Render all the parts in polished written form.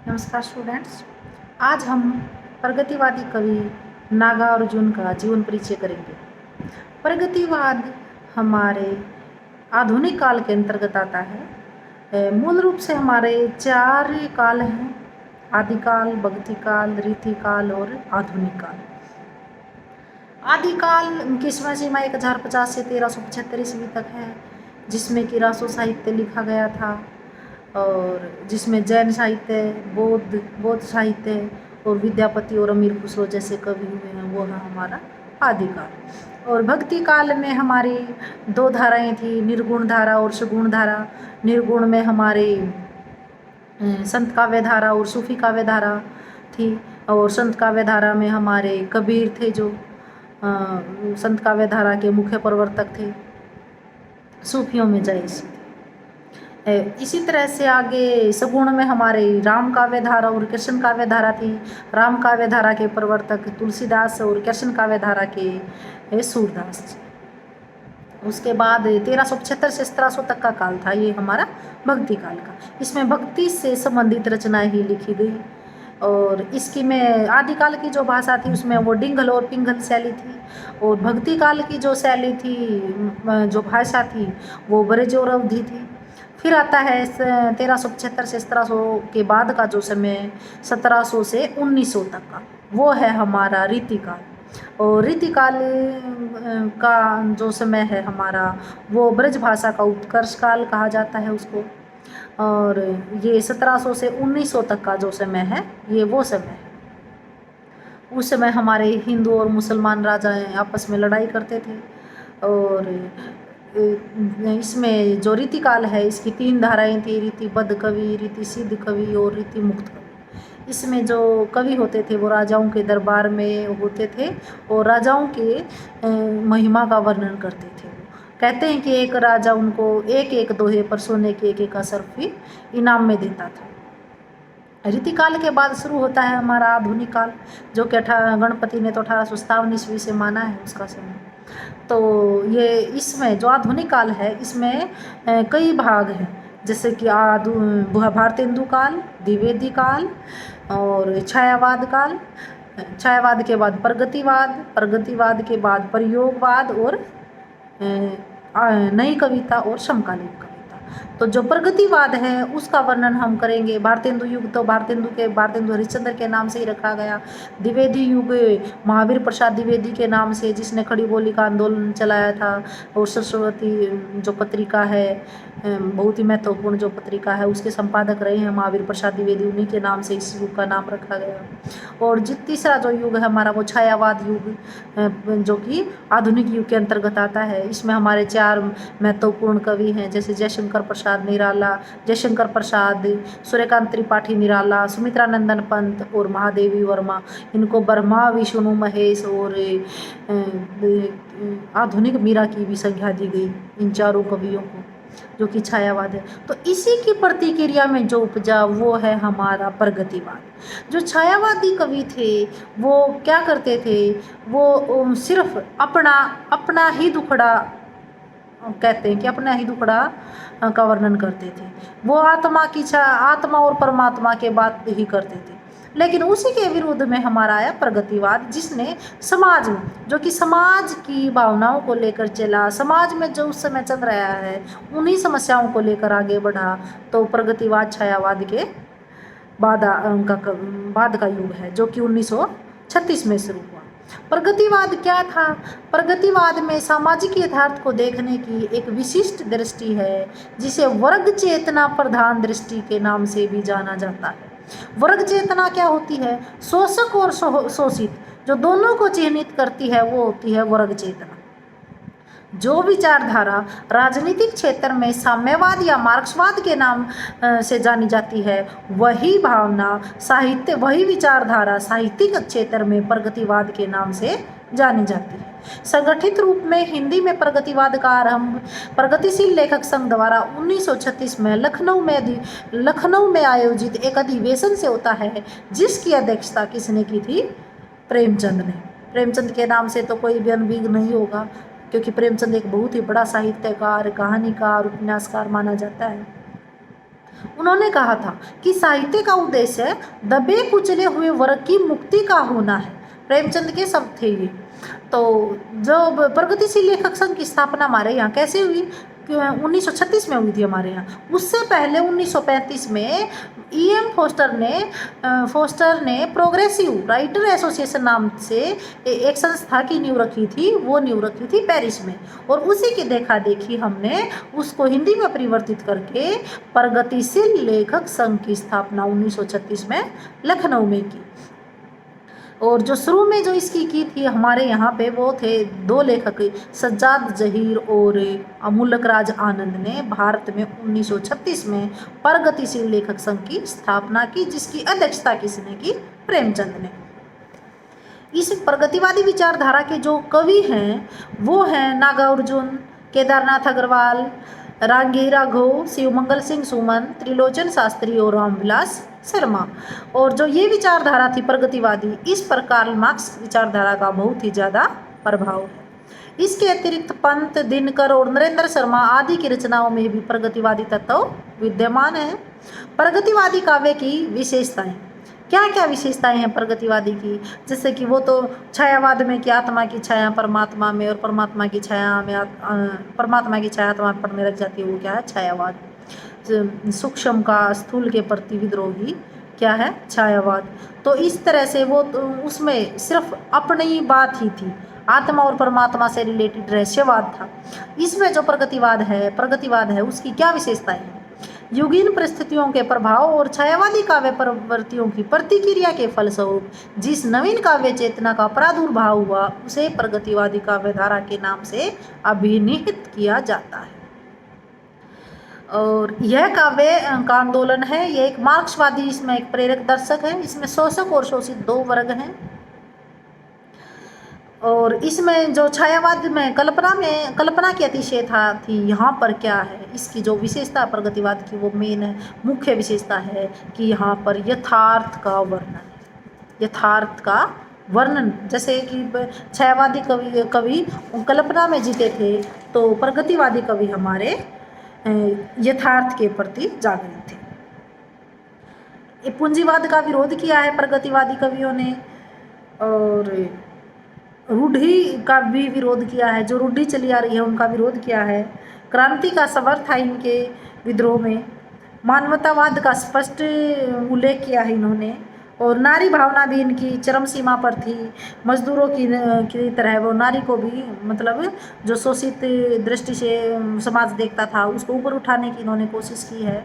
नमस्कार स्टूडेंट्स। आज हम प्रगतिवादी कवि नागार्जुन का जीवन परिचय करेंगे। प्रगतिवाद हमारे आधुनिक काल के अंतर्गत आता है। मूल रूप से हमारे चार काल हैं: आदिकाल, भक्तिकाल, रीतिकाल और आधुनिक काल। आदिकाल की समय सीमा 1050 से 1375 ईस्वी तक है, जिसमें कि रासो साहित्य लिखा गया था और जिसमें जैन साहित्य, बौद्ध साहित्य और विद्यापति और अमीर खुसरो जैसे कवि हुए हैं, वो है हमारा आदिकाल। और भक्ति काल में हमारी दो धाराएं थी, निर्गुण धारा और सगुण धारा। निर्गुण में हमारे संत काव्य धारा और सूफी काव्य धारा थी, और संत काव्य धारा में हमारे कबीर थे जो संत काव्य धारा के मुख्य प्रवर्तक थे। सूफियों में जैस। इसी तरह से आगे सगुण में हमारे राम काव्य धारा और कृष्ण काव्य धारा थी। राम काव्य धारा के प्रवर्तक तुलसीदास और कृष्ण काव्य धारा के सूरदास। उसके बाद 1375 से 1700 तक का काल था, ये हमारा भक्ति काल का। इसमें भक्ति से संबंधित रचनाएं ही लिखी गई। और इसकी में आदिकाल की जो भाषा थी उसमें वो डिंगल और पिंगल शैली थी, और भक्ति काल की जो शैली थी, जो भाषा थी, वो ब्रज और अवधी थी। फिर आता है 1375 से 1700 के बाद का जो समय 1700 से 1900 तक का, वो है हमारा रीतिकाल। और रीतिकाल का जो समय है हमारा, वो ब्रज भाषा का उत्कर्ष काल कहा जाता है उसको। और ये 1700 से 1900 तक का जो समय है, ये वो समय है। उस समय हमारे हिंदू और मुसलमान राजा आपस में लड़ाई करते थे। और इसमें जो रीतिकाल है, इसकी 3 धाराएं थी: रीतिबद्ध कवि, रीति सिद्ध कवि और रीति मुक्त कवि। इसमें जो कवि होते थे वो राजाओं के दरबार में होते थे और राजाओं के महिमा का वर्णन करते थे। कहते हैं कि एक राजा उनको एक एक दोहे पर सोने के एक असरफी इनाम में देता था। रीतिकाल के बाद शुरू होता है हमारा आधुनिक काल, जो कि गणपति ने तो 1857 ईस्वी से माना है उसका समय। तो ये इसमें जो आधुनिक काल है, इसमें कई भाग हैं, जैसे कि भारतेंदु काल, द्विवेदी काल और छायावाद काल। छायावाद के बाद प्रगतिवाद, प्रगतिवाद के बाद प्रयोगवाद और नई कविता और समकालीन कविता। तो जो प्रगतिवाद है उसका वर्णन हम करेंगे। भारतेंदु युग तो भारतेंदु हरिश्चंद्र के नाम से ही रखा गया। द्विवेदी युग महावीर प्रसाद द्विवेदी के नाम से, जिसने खड़ी बोली का आंदोलन चलाया था। और सरस्वती जो पत्रिका है, बहुत ही महत्वपूर्ण जो पत्रिका है, उसके संपादक रहे हैं महावीर प्रसाद द्विवेदी, उन्हीं के नाम से इस युग का नाम रखा गया। और तीसरा जो युग है हमारा, वो छायावाद युग, जो कि आधुनिक युग के अंतर्गत आता है। इसमें हमारे 4 महत्वपूर्ण कवि हैं, जैसे जयशंकर प्रसाद निराला, जयशंकर प्रसाद, सूर्यकांत त्रिपाठी निराला, सुमित्रानंदन पंत और महादेवी वर्मा। इनको ब्रह्मा, विष्णु, महेश और आधुनिक मीरा की भी संज्ञा दी गई इन चारों कवियों को, जो कि छायावाद है। तो इसी की प्रतिक्रिया में जो उपजा वो है हमारा प्रगतिवाद। जो छायावादी कवि थे वो क्या करते थे, वो सिर्फ अपना ही दुखड़ा, कहते हैं कि अपना ही दुखड़ा का वर्णन करते थे। वो आत्मा और परमात्मा के बात ही करते थे। लेकिन उसी के विरुद्ध में हमारा आया प्रगतिवाद, जिसने समाज में, जो कि समाज की भावनाओं को लेकर चला, समाज में जो उस समय चल रहा है उन्हीं समस्याओं को लेकर आगे बढ़ा। तो प्रगतिवाद छायावाद के बाद का युग है, जो कि 1936 में शुरू हुआ। प्रगतिवाद क्या था? प्रगतिवाद में सामाजिक यथार्थ को देखने की एक विशिष्ट दृष्टि है, जिसे वर्ग चेतना प्रधान दृष्टि के नाम से भी जाना जाता है। वर्ग चेतना क्या होती है? शोषक और शोषित, जो दोनों को चिह्नित करती है, वो होती है वर्ग चेतना। जो विचारधारा राजनीतिक क्षेत्र में साम्यवाद या मार्क्सवाद के नाम से जानी जाती है, वही विचारधारा साहित्यिक क्षेत्र में प्रगतिवाद के नाम से जानी जाती है। संगठित रूप में हिंदी में प्रगतिवाद का आरंभ प्रगतिशील लेखक संघ द्वारा 1936 में लखनऊ में आयोजित एक अधिवेशन से होता है, जिसकी अध्यक्षता किसने की थी? प्रेमचंद ने। प्रेमचंद के नाम से तो कोई भी अनभिज्ञ नहीं होगा, क्योंकि प्रेमचंद एक बहुत ही बड़ा साहित्यकार, कहानीकार, उपन्यासकार माना जाता है। उन्होंने कहा था कि साहित्य का उद्देश्य दबे कुचले हुए वर्ग की मुक्ति का होना है। प्रेमचंद के शब्द थे ये। तो जो प्रगतिशील लेखक संघ की स्थापना हमारे यहाँ कैसे हुई, 1936 में हुई थी हमारे यहाँ। उससे पहले 1935 में E.M. फोस्टर ने प्रोग्रेसिव राइटर एसोसिएशन नाम से एक संस्था की नींव रखी थी। वो नींव रखी थी पेरिस में, और उसी की देखा देखी हमने उसको हिंदी में परिवर्तित करके प्रगतिशील लेखक संघ की स्थापना 1936 में लखनऊ में की। और जो शुरू में जो इसकी की थी हमारे यहाँ पे, वो थे 2 लेखक, सज्जाद जहीर और अमूलक राज आनंद ने भारत में 1936 में प्रगतिशील लेखक संघ की स्थापना की, जिसकी अध्यक्षता किसने की? प्रेमचंद ने। इस प्रगतिवादी विचारधारा के जो कवि हैं वो हैं नागार्जुन, केदारनाथ अग्रवाल, रांगी राघव, शिवमंगल सिंह सुमन, त्रिलोचन शास्त्री और रामविलास शर्मा। और जो ये विचारधारा थी प्रगतिवादी, इस पर कार्ल मार्क्स विचारधारा का बहुत ही ज़्यादा प्रभाव है। इसके अतिरिक्त पंत, दिनकर और नरेंद्र शर्मा आदि की रचनाओं में भी प्रगतिवादी तत्व विद्यमान है। प्रगतिवादी काव्य की विशेषताएं, क्या क्या विशेषताएं हैं प्रगतिवादी की? जैसे कि वो तो छायावाद में कि आत्मा की छाया परमात्मा में और परमात्मा की छाया में परमात्मा की छाया आत्मा पर में रख जाती है, वो क्या है? छायावाद। सूक्ष्म का स्थूल के प्रति विद्रोही क्या है? छायावाद। तो इस तरह से वो तो उसमें सिर्फ अपनी बात ही थी, आत्मा और परमात्मा से रिलेटेड रहस्यवाद था। इसमें जो प्रगतिवाद है उसकी क्या विशेषताएं हैं? युगीन परिस्थितियों के प्रभाव और छायावादी काव्य प्रवृत्तियों की प्रतिक्रिया के फलस्वरूप जिस नवीन काव्य चेतना का प्रादुर्भाव हुआ उसे प्रगतिवादी काव्य धारा के नाम से अभिहित किया जाता है। और यह काव्य का आंदोलन है, ये एक मार्क्सवादी, इसमें एक प्रेरक दर्शक है। इसमें शोषक और शोषित 2 वर्ग हैं। और इसमें जो छायावाद में कल्पना की अतिशयता थी, यहाँ पर क्या है इसकी जो विशेषता प्रगतिवाद की, वो मेन है, मुख्य विशेषता है कि यहाँ पर यथार्थ का वर्णन। जैसे कि छायावादी कवि कल्पना में जीते थे, तो प्रगतिवादी कवि हमारे यथार्थ के प्रति जागृत थे। पूंजीवाद का विरोध किया है प्रगतिवादी कवियों ने, और रूढ़ी का भी विरोध किया है, जो रूढ़ी चली आ रही है उनका विरोध किया है। क्रांति का सबर था इनके विद्रोह में। मानवतावाद का स्पष्ट उल्लेख किया है इन्होंने, और नारी भावना भी इनकी चरम सीमा पर थी। मजदूरों की तरह वो नारी को भी, मतलब जो शोषित दृष्टि से समाज देखता था, उसको ऊपर उठाने की इन्होंने कोशिश की है।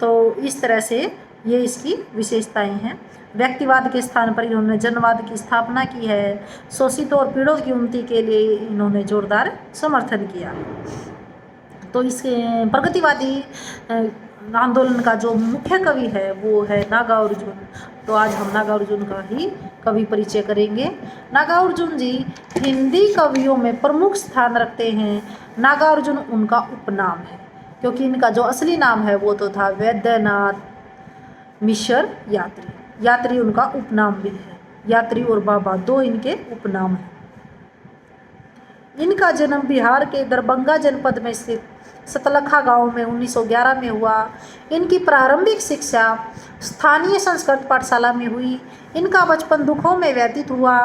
तो इस तरह से ये इसकी विशेषताएं हैं। व्यक्तिवाद के स्थान पर इन्होंने जनवाद की स्थापना की है। शोषित और पीड़ित की उन्नति के लिए इन्होंने जोरदार समर्थन किया। तो इसके प्रगतिवादी आंदोलन का जो मुख्य कवि है वो है नागार्जुन। तो आज हम नागार्जुन का ही कवि परिचय करेंगे। नागार्जुन जी हिंदी कवियों में प्रमुख स्थान रखते हैं। नागार्जुन उनका उपनाम है, क्योंकि इनका जो असली नाम है वो तो था वैद्यनाथ मिश्र यात्री उनका उपनाम भी है। यात्री और बाबा 2 इनके उपनाम हैं। इनका जन्म बिहार के दरभंगा जनपद में स्थित सतलखा गांव में 1911 में हुआ। इनकी प्रारंभिक शिक्षा स्थानीय संस्कृत पाठशाला में हुई। इनका बचपन दुखों में व्यतीत हुआ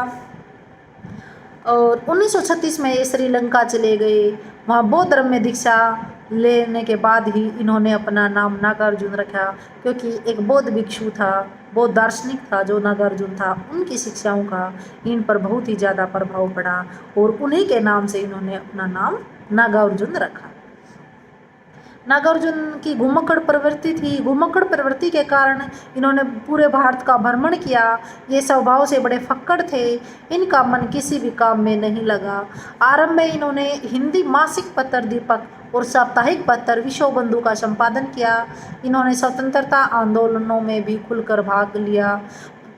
और 1936 में ये श्रीलंका चले गए। वहाँ बौद्ध धर्म में दीक्षा लेने के बाद ही इन्होंने अपना नाम नागार्जुन रखा, क्योंकि एक बौद्ध भिक्षु था, बौद्ध दार्शनिक था जो नागार्जुन था, उनकी शिक्षाओं का इन पर बहुत ही ज़्यादा प्रभाव पड़ा और उन्हीं के नाम से इन्होंने अपना नाम नागार्जुन रखा। नागार्जुन की घुमक्कड़ प्रवृत्ति थी। घुमक्कड़ प्रवृत्ति के कारण इन्होंने पूरे भारत का भ्रमण किया। ये स्वभाव से बड़े फक्कड़ थे। इनका मन किसी भी काम में नहीं लगा। आरंभ में इन्होंने हिंदी मासिक पत्र दीपक और साप्ताहिक पत्र विश्वबंधु का संपादन किया। इन्होंने स्वतंत्रता आंदोलनों में भी खुलकर भाग लिया।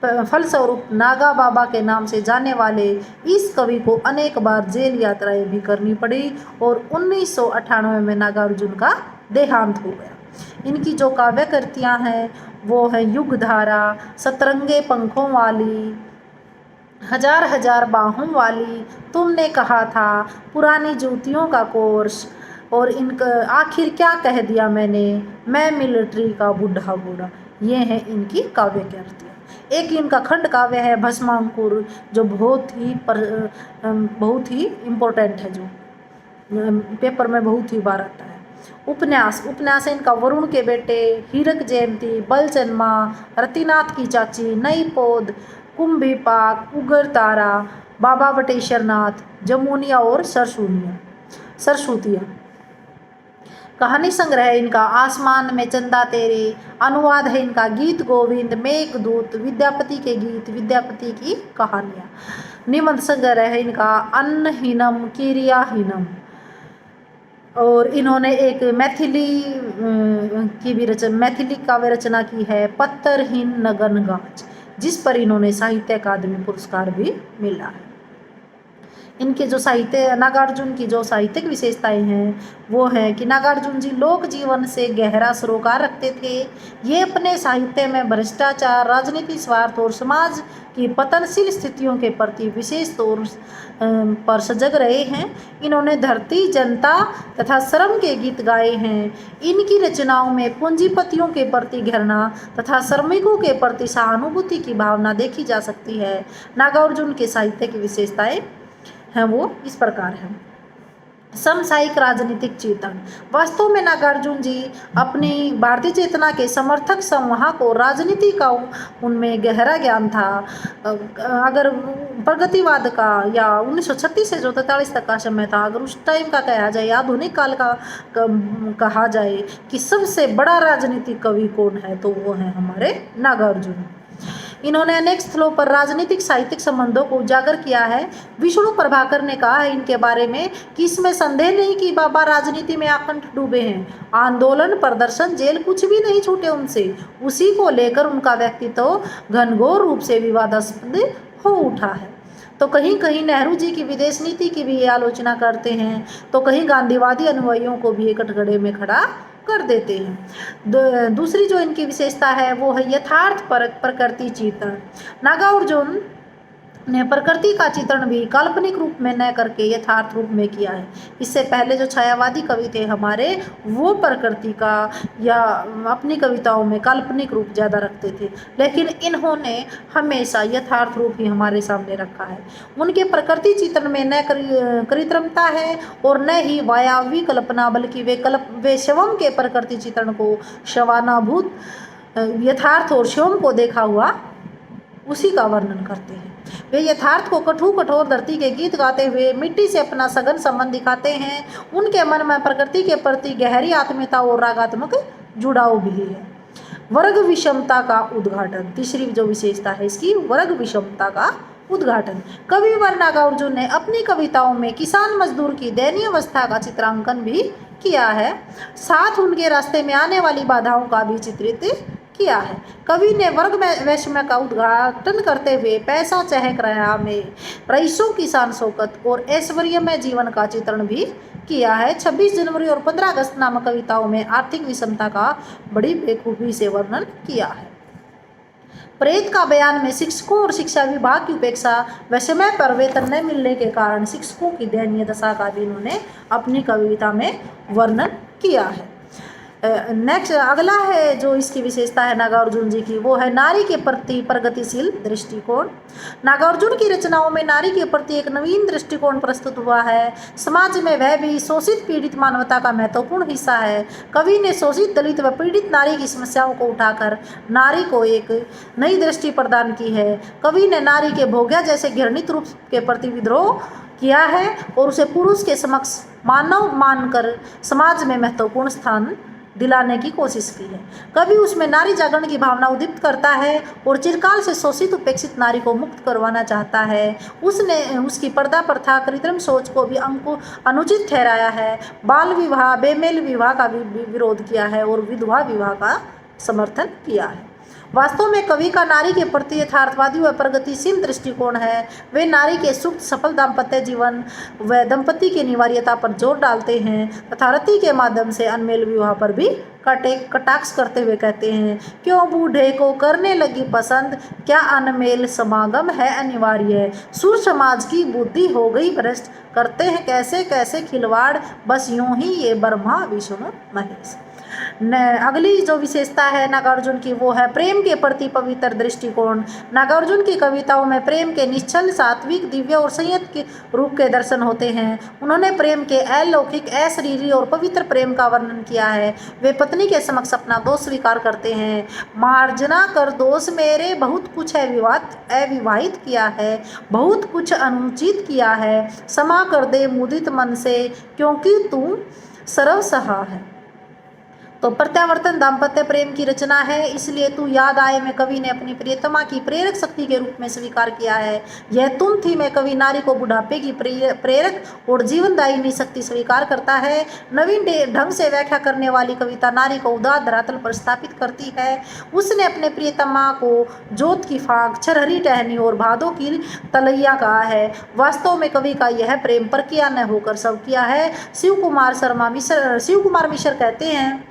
फलस्वरूप नागा बाबा के नाम से जाने वाले इस कवि को अनेक बार जेल यात्राएं भी करनी पड़ी और 1998 में नागार्जुन का देहांत हो गया। इनकी जो काव्य कृतियाँ हैं वो है युगधारा, सतरंगे पंखों वाली, हजार हजार बाहों वाली, तुमने कहा था, पुरानी जूतियों का कोर्स, और इनका आखिर क्या कह दिया मैंने, मैं मिलिट्री का बूढ़ा बूढ़ा। ये है इनकी काव्य कृतियाँ। एक इनका खंड काव्य है भस्मांकुर, जो बहुत ही इम्पोर्टेंट है, जो पेपर में बहुत ही बार आता है। उपन्यास है इनका वरुण के बेटे, हीरक जयंती, बलचन्मा, रतिनाथ की चाची, नई पौध, कुंभीपाक, उगर तारा, बाबा बटेश्वर नाथ, जमुनिया और सरसूतिया। कहानी संग्रह है इनका आसमान में चंदा तेरे। अनुवाद है इनका गीत गोविंद, मेघदूत, विद्यापति के गीत, विद्यापति की कहानियाँ। निबंध संग्रह है इनका अन्नहीनम क्रियाहीनम। और इन्होंने एक मैथिली काव्य रचना की है पत्थरहीन नगन गाज, जिस पर इन्होंने साहित्य अकादमी पुरस्कार भी मिला है। इनके जो नागार्जुन की जो साहित्यिक विशेषताएं हैं वो है कि नागार्जुन जी लोक जीवन से गहरा सरोकार रखते थे। ये अपने साहित्य में भ्रष्टाचार, राजनीति, स्वार्थ और समाज की पतनशील स्थितियों के प्रति विशेष तौर पर सजग रहे हैं। इन्होंने धरती, जनता तथा श्रम के गीत गाए हैं। इनकी रचनाओं में पूंजीपतियों के प्रति घृणा तथा श्रमिकों के प्रति सहानुभूति की भावना देखी जा सकती है। नागार्जुन के साहित्य की विशेषताएं हैं वो इस प्रकार है। समसामयिक राजनीतिक चेतन। वास्तव में नागार्जुन जी अपनी भारतीय चेतना के समर्थक संवाहक और राजनीति का उनमें गहरा ज्ञान था। अगर प्रगतिवाद का या 1936 से जो 43 तक का समय था, अगर उस टाइम का कहा जाए, आधुनिक काल का कहा जाए कि सबसे बड़ा राजनीतिक कवि कौन है, तो वो है हमारे नागार्जुन। इन्होंने अनेक स्थलों पर राजनीतिक साहित्यिक संबंधों को उजागर किया है। विष्णु प्रभाकर ने कहा है इनके बारे में कि इसमें संदेह नहीं कि बाबा राजनीति में आकंठ डूबे हैं। आंदोलन, प्रदर्शन, जेल कुछ भी नहीं छूटे उनसे। उसी को लेकर उनका व्यक्तित्व घनघोर रूप से विवादास्पद हो उठा है। तो कहीं कहीं नेहरू जी की विदेश नीति की भी आलोचना करते हैं, तो कहीं गांधीवादी अनुयायियों को भी कटघरे में खड़ा कर देते हैं। दूसरी जो इनकी विशेषता है वो है यथार्थ प्रकृति चित्रण। नागार्जुन ने प्रकृति का चित्रण भी काल्पनिक रूप में न करके यथार्थ रूप में किया है। इससे पहले जो छायावादी कवि थे हमारे, वो प्रकृति का या अपनी कविताओं में काल्पनिक रूप ज़्यादा रखते थे, लेकिन इन्होंने हमेशा यथार्थ रूप ही हमारे सामने रखा है। उनके प्रकृति चित्रण में न कृत्रिमता है और न ही वायवी कल्पना, बल्कि वे शिवम के प्रकृति चित्रण को शवानाभूत यथार्थ और शिवम को देखा हुआ उसी का वर्णन करते हैं। वे यथार्थ को कठोर धरती के गीत गाते हुए मिट्टी से अपना सघन संबंध दिखाते हैं। उनके मन में प्रकृति के प्रति गहरी आत्मीयता और रागात्मक जुड़ाव भी है। वर्ग विषमता का उद्घाटन। तीसरी जो विशेषता है इसकी, वर्ग विषमता का उद्घाटन। कविवर नागार्जुन ने अपनी कविताओं में किसान मजदूर की दयनीय अवस्था का चित्रांकन भी किया है, साथ उनके रास्ते में आने वाली बाधाओं का भी चित्रित किया है। कवि ने वर्ग वैषम्य का उद्घाटन करते हुए पैसा चहक रहा में रईसों की शान शौकत और ऐश्वर्यमय जीवन का चित्रण भी किया है। 26 जनवरी और 15 अगस्त नामक कविताओं में आर्थिक विषमता का बड़ी बेखूबी से वर्णन किया है। प्रेत का बयान में शिक्षकों और शिक्षा विभाग की उपेक्षा व समय पर वेतन न मिलने के कारण शिक्षकों की दयनीय दशा का भी इन्होंने अपनी कविता में वर्णन किया है। नेक्स्ट अगला है जो इसकी विशेषता है नागार्जुन जी की, वो है नारी के प्रति प्रगतिशील दृष्टिकोण। नागार्जुन की रचनाओं में नारी के प्रति एक नवीन दृष्टिकोण प्रस्तुत हुआ है। समाज में वह भी शोषित पीड़ित मानवता का महत्वपूर्ण हिस्सा है। कवि ने शोषित, दलित व पीड़ित नारी की समस्याओं को उठाकर नारी को एक नई दृष्टि प्रदान की है। कवि ने नारी के भोग्या जैसे घृणित रूप के प्रति विद्रोह किया है और उसे पुरुष के समक्ष मानव मानकर समाज में महत्वपूर्ण स्थान दिलाने की कोशिश की है। कवि उसमें नारी जागरण की भावना उद्दीपित करता है और चिरकाल से शोषित उपेक्षित नारी को मुक्त करवाना चाहता है। उसने उसकी पर्दा प्रथा, कृत्रिम सोच को भी अनुचित ठहराया है। बाल विवाह, बेमेल विवाह का भी विरोध किया है और विधवा विवाह का समर्थन किया है। वास्तव में कवि का नारी के प्रति यथार्थवादी व प्रगतिशील दृष्टिकोण है। वे नारी के सुख सफल दाम्पत्य जीवन व दंपति की अनिवार्यता पर जोर डालते हैं तथा रति के माध्यम से अनमेल विवाह पर भी कटाक्ष करते हुए कहते हैं, क्यों बूढ़े को करने लगी पसंद, क्या अनमेल समागम है अनिवार्य, सुर समाज की बुद्धि हो गई भ्रष्ट, करते हैं कैसे कैसे खिलवाड़, बस यूं ही ये ब्रह्मा विष्णु महेश। अगली जो विशेषता है नागार्जुन की वो है प्रेम के प्रति पवित्र दृष्टिकोण। नागार्जुन की कविताओं में प्रेम के निश्चल सात्विक दिव्य और संयत के रूप के दर्शन होते हैं। उन्होंने प्रेम के अलौकिक अशरीरी और पवित्र प्रेम का वर्णन किया है। वे पत्नी के समक्ष अपना दोष स्वीकार करते हैं। मार्जना कर दोष मेरे, बहुत कुछ अविवाहित किया है, बहुत कुछ अनुचित किया है, क्षमा कर दे मुदित मन से, क्योंकि तू सर्वसहा है। तो प्रत्यावर्तन दाम्पत्य प्रेम की रचना है, इसलिए तू याद आए में कवि ने अपनी प्रियतमा की प्रेरक शक्ति के रूप में स्वीकार किया है। यह तुम थी में कवि नारी को बुढ़ापे की प्रेरक और जीवनदायिनी शक्ति स्वीकार करता है। नवीन ढंग से व्याख्या करने वाली कविता नारी को उदार धरातल पर स्थापित करती है। उसने अपने प्रियतमा को जोत की फाक, छरहरी टहनी और भादों की तलैया कहा है। वास्तव में कवि का यह प्रेम परकिया न होकर सब किया है। शिव कुमार मिश्र कहते हैं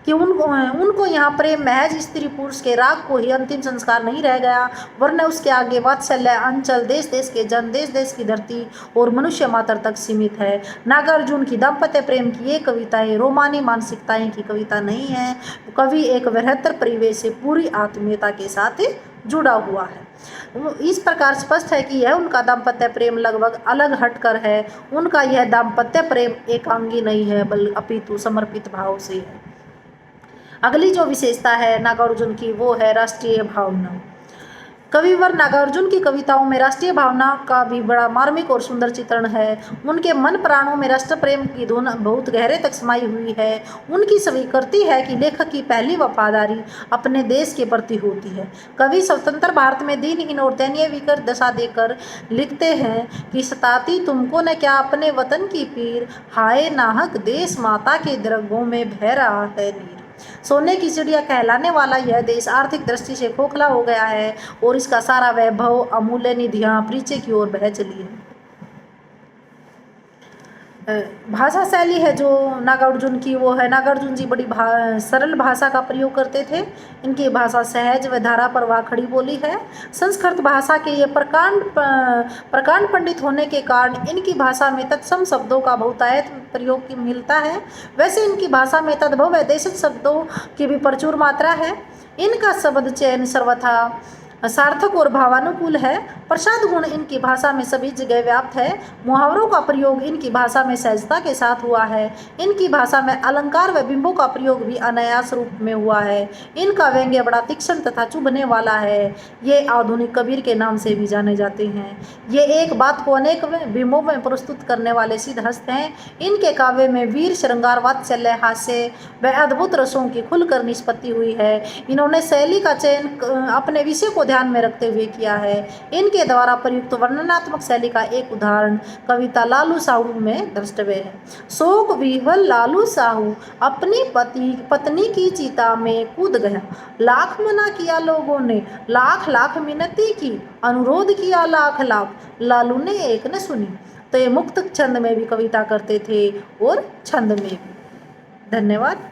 कि उनको यहाँ प्रेम महज स्त्री पुरुष के राग को ही अंतिम संस्कार नहीं रह गया, वरना उसके आगे वात्सल्य अंचल, देश देश के जन, देश देश की धरती और मनुष्य मात्र तक सीमित है। नागार्जुन की दाम्पत्य प्रेम की ये कविताएं रोमानी मानसिकताएं की कविता नहीं है। कवि एक बृहत्तर परिवेश से पूरी आत्मीयता के साथ जुड़ा हुआ है। इस प्रकार स्पष्ट है कि यह उनका दाम्पत्य प्रेम लगभग अलग हटकर है। उनका यह दाम्पत्य प्रेम एकांगी नहीं है, बल्कि अपितु समर्पित भाव से है। अगली जो विशेषता है नागार्जुन की वो है राष्ट्रीय भावना। कविवर नागार्जुन की कविताओं में राष्ट्रीय भावना का भी बड़ा मार्मिक और सुंदर चित्रण है। उनके मन प्राणों में राष्ट्र प्रेम की धुन बहुत गहरे तक समाई हुई है। उनकी स्वीकृति है कि लेखक की पहली वफादारी अपने देश के प्रति होती है। कवि स्वतंत्र भारत में दीनहीन और दयनीय विकर दशा देकर लिखते हैं कि सताती तुमको न क्या अपने वतन की पीर, हाय नाहक देश माता के दरगों में बह रहा है नीर। सोने की चिड़िया कहलाने वाला यह देश आर्थिक दृष्टि से खोखला हो गया है और इसका सारा वैभव, अमूल्य निधियां पीछे की ओर बह चली है। भाषा शैली है जो नागार्जुन की वो है, नागार्जुन जी बड़ी सरल भाषा का प्रयोग करते थे। इनकी भाषा सहज व धारा प्रवाह खड़ी बोली है। संस्कृत भाषा के ये प्रकांड पंडित होने के कारण इनकी भाषा में तत्सम शब्दों का बहुतायत प्रयोग मिलता है। वैसे इनकी भाषा में तद्भव व देशज शब्दों की भी प्रचुर मात्रा है। इनका शब्द चयन सर्वथा सार्थक और भावानुकूल है। प्रसाद गुण इनकी भाषा में सभी जगह व्याप्त है। मुहावरों का प्रयोग इनकी भाषा में सहजता के साथ हुआ है। इनकी भाषा में अलंकार व बिंबों का प्रयोग भी अनायास रूप में हुआ है। इनका व्यंग्य बड़ा तीक्ष्ण तथा चुभने वाला है। ये आधुनिक कबीर के नाम से भी जाने जाते हैं। ये एक बात को अनेक बिंबों में प्रस्तुत करने वाले सिद्धहस्त हैं। इनके काव्य में वीर, श्रृंगार, वात्सल्य, हास्य व अद्भुत रसों की खुलकर निष्पत्ति हुई है। इन्होंने शैली का चयन अपने विषय को ध्यान में रखते हुए किया है। इनके द्वारा प्रयुक्त वर्णनात्मक शैली का एक उदाहरण कविता लालू साहू में द्रष्टव्य है। शोक विह्वल लालू साहू अपनी पत्नी की चिता में कूद गया। लाख मना किया लोगों ने, लाख लाख मिन्नती की, अनुरोध किया लाख लाख, लालू ने एक न सुनी। तो ये मुक्त छंद में भी कविता करते थे और छंद में भी। धन्यवाद।